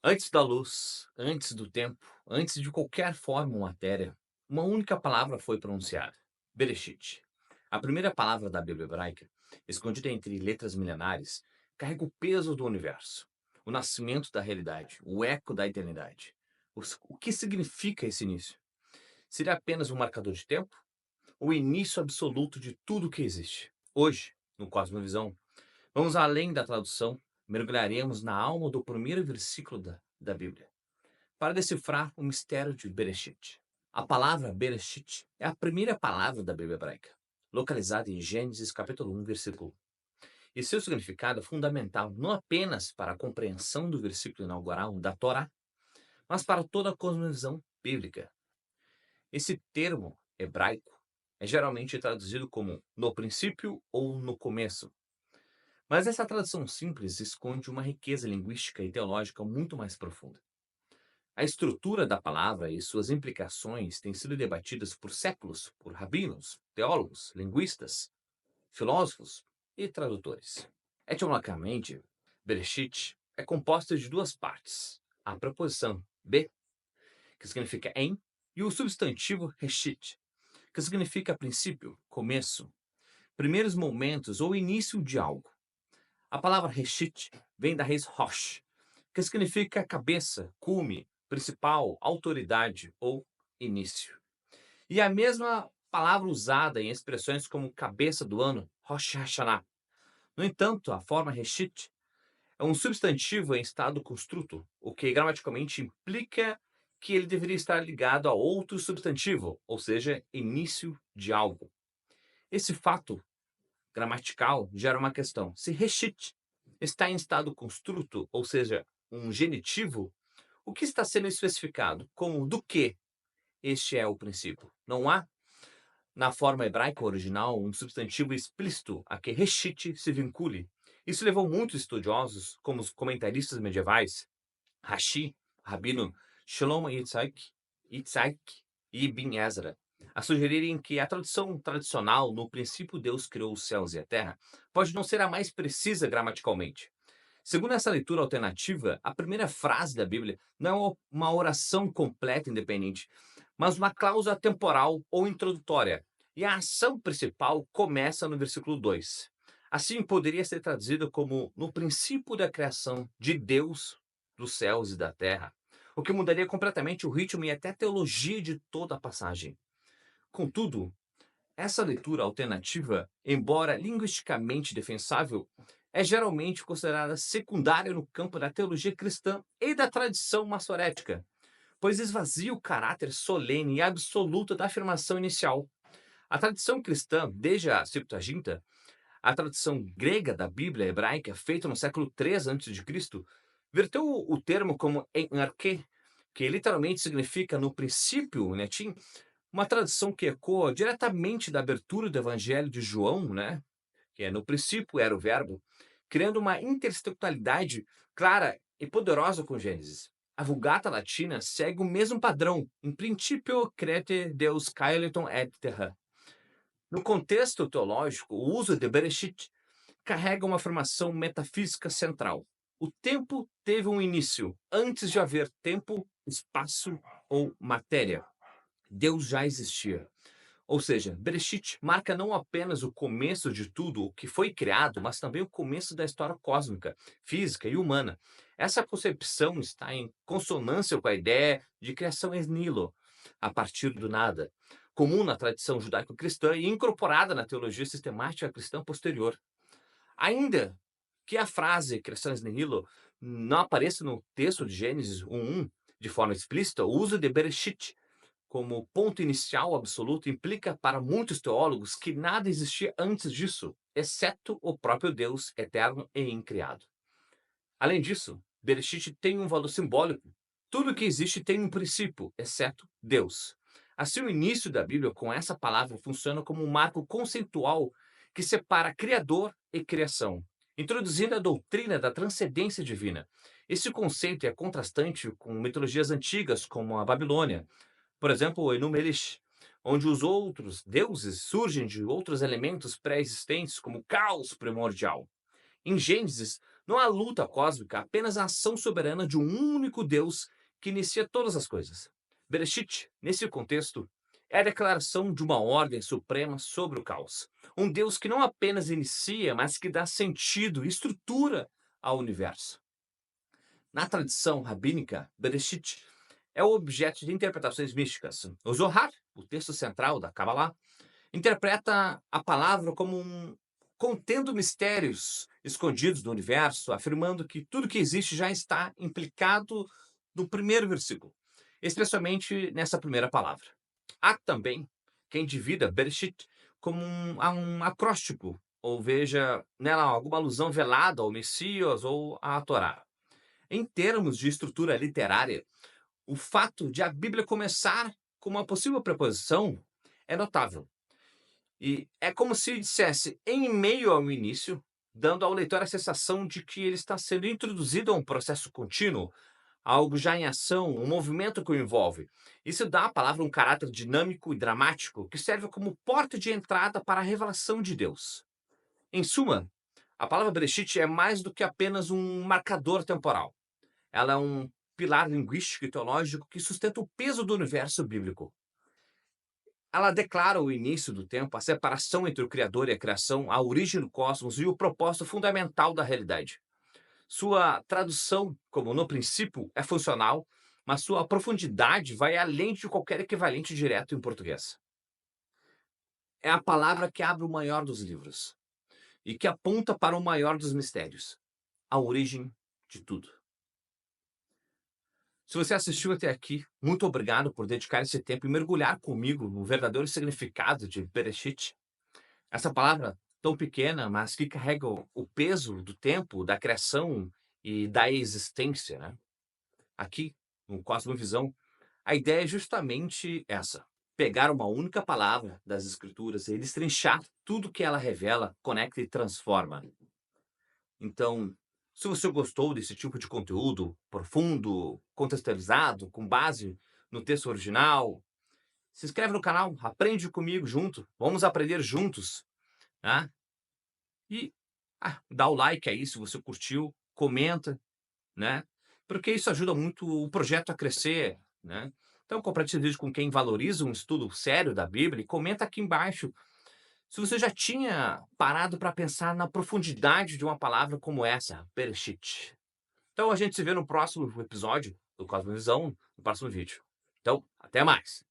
Antes da luz, antes do tempo, antes de qualquer forma ou matéria, uma única palavra foi pronunciada: Bereshit. A primeira palavra da Bíblia hebraica, escondida entre letras milenares, carrega o peso do universo, o nascimento da realidade, o eco da eternidade. O que significa esse início? Seria apenas um marcador de tempo? O início absoluto de tudo que existe? Hoje, no Cosmovisão, vamos além da tradução, mergulharemos na alma do primeiro versículo da Bíblia para decifrar o mistério de Bereshit. A palavra Bereshit é a primeira palavra da Bíblia hebraica, localizada em Gênesis capítulo 1, versículo 1. E seu significado é fundamental não apenas para a compreensão do versículo inaugural da Torá, mas para toda a cosmovisão bíblica. Esse termo hebraico é geralmente traduzido como no princípio ou no começo, mas essa tradução simples esconde uma riqueza linguística e teológica muito mais profunda. A estrutura da palavra e suas implicações têm sido debatidas por séculos por rabinos, teólogos, linguistas, filósofos e tradutores. Etimologicamente, Bereshit é composta de duas partes: a preposição be, que significa em, e o substantivo reshit, que significa princípio, começo, primeiros momentos ou início de algo. A palavra reshit vem da raiz rosh, que significa cabeça, cume, principal, autoridade ou início. E a mesma palavra usada em expressões como cabeça do ano, Rosh Hashanah. No entanto, a forma reshit é um substantivo em estado construto, o que gramaticalmente implica que ele deveria estar ligado a outro substantivo, ou seja, início de algo. Esse fato gramatical gera uma questão: se reshit está em estado construto, ou seja, um genitivo, o que está sendo especificado? Como do que este é o princípio? Não há, na forma hebraica original, um substantivo explícito a que reshit se vincule. Isso levou muitos estudiosos, como os comentaristas medievais, Rashi, Rabino Shalom Yitzhak e Ibn Ezra, a sugerirem que a tradução tradicional, no princípio Deus criou os céus e a terra, pode não ser a mais precisa gramaticalmente. Segundo essa leitura alternativa, a primeira frase da Bíblia não é uma oração completa e independente, mas uma cláusula temporal ou introdutória. E a ação principal começa no versículo 2. Assim, poderia ser traduzida como no princípio da criação de Deus dos céus e da terra, o que mudaria completamente o ritmo e até a teologia de toda a passagem. Contudo, essa leitura alternativa, embora linguisticamente defensável, é geralmente considerada secundária no campo da teologia cristã e da tradição maçorética, pois esvazia o caráter solene e absoluto da afirmação inicial. A tradição cristã, desde a Septuaginta, a tradução grega da Bíblia hebraica, feita no século III a.C., verteu o termo como em arque, que literalmente significa no princípio, em latim, uma tradução que ecoa diretamente da abertura do Evangelho de João, né? Que é no princípio era o verbo, criando uma intertextualidade clara e poderosa com Gênesis. A Vulgata Latina segue o mesmo padrão, in principio crete Deus caelum et terra. No contexto teológico, o uso de Bereshit carrega uma afirmação metafísica central. O tempo teve um início antes de haver tempo, espaço ou matéria. Deus já existia. Ou seja, Bereshit marca não apenas o começo de tudo o que foi criado, mas também o começo da história cósmica, física e humana. Essa concepção está em consonância com a ideia de criação ex nihilo, a partir do nada, comum na tradição judaico-cristã e incorporada na teologia sistemática cristã posterior. Ainda que a frase criação ex nihilo não apareça no texto de Gênesis 1:1 de forma explícita, o uso de Bereshit como ponto inicial absoluto implica para muitos teólogos que nada existia antes disso, exceto o próprio Deus eterno e incriado. Além disso, Bereshit tem um valor simbólico. Tudo que existe tem um princípio, exceto Deus. Assim, o início da Bíblia com essa palavra funciona como um marco conceitual que separa Criador e criação, introduzindo a doutrina da transcendência divina. Esse conceito é contrastante com mitologias antigas como a Babilônia, por exemplo, o Enuma Elish, onde os outros deuses surgem de outros elementos pré-existentes, como o caos primordial. Em Gênesis, Não há luta cósmica, apenas a ação soberana de um único Deus que inicia todas as coisas. Bereshit, nesse contexto, é a declaração de uma ordem suprema sobre o caos. Um Deus que não apenas inicia, mas que dá sentido e estrutura ao universo. Na tradição rabínica, Bereshit é o objeto de interpretações místicas. O Zohar, o texto central da Kabbalah, interpreta a palavra como contendo mistérios escondidos do universo, afirmando que tudo que existe já está implicado no primeiro versículo, especialmente nessa primeira palavra. Há também quem divida Bereshit como um acróstico, ou veja nela alguma alusão velada ao Messias ou à Torá. Em termos de estrutura literária, o fato de a Bíblia começar com uma possível preposição é notável. E é como se dissesse em meio ao início, dando ao leitor a sensação de que ele está sendo introduzido a um processo contínuo, algo já em ação, um movimento que o envolve. Isso dá à palavra um caráter dinâmico e dramático que serve como porta de entrada para a revelação de Deus. Em suma, a palavra Bereshit é mais do que apenas um marcador temporal. Ela é um pilar linguístico e teológico que sustenta o peso do universo bíblico. Ela declara o início do tempo, a separação entre o Criador e a criação, a origem do cosmos e o propósito fundamental da realidade. Sua tradução, como no princípio, é funcional, mas sua profundidade vai além de qualquer equivalente direto em português. É a palavra que abre o maior dos livros e que aponta para o maior dos mistérios, a origem de tudo. Se você assistiu até aqui, muito obrigado por dedicar esse tempo e mergulhar comigo no verdadeiro significado de Bereshit. Essa palavra tão pequena, mas que carrega o peso do tempo, da criação e da existência, né? Aqui, no Cosmovisão, a ideia é justamente essa: pegar uma única palavra das Escrituras e destrinchar tudo que ela revela, conecta e transforma. Então, se você gostou desse tipo de conteúdo profundo, contextualizado, com base no texto original, se inscreve no canal, aprende comigo junto, vamos aprender juntos, né? E dá o like aí se você curtiu, comenta, né? Porque isso ajuda muito o projeto a crescer, né? Então compartilhe esse vídeo com quem valoriza um estudo sério da Bíblia e comenta aqui embaixo se você já tinha parado para pensar na profundidade de uma palavra como essa, Bereshit. Então a gente se vê no próximo episódio do Cosmovisão, no próximo vídeo. Então, até mais!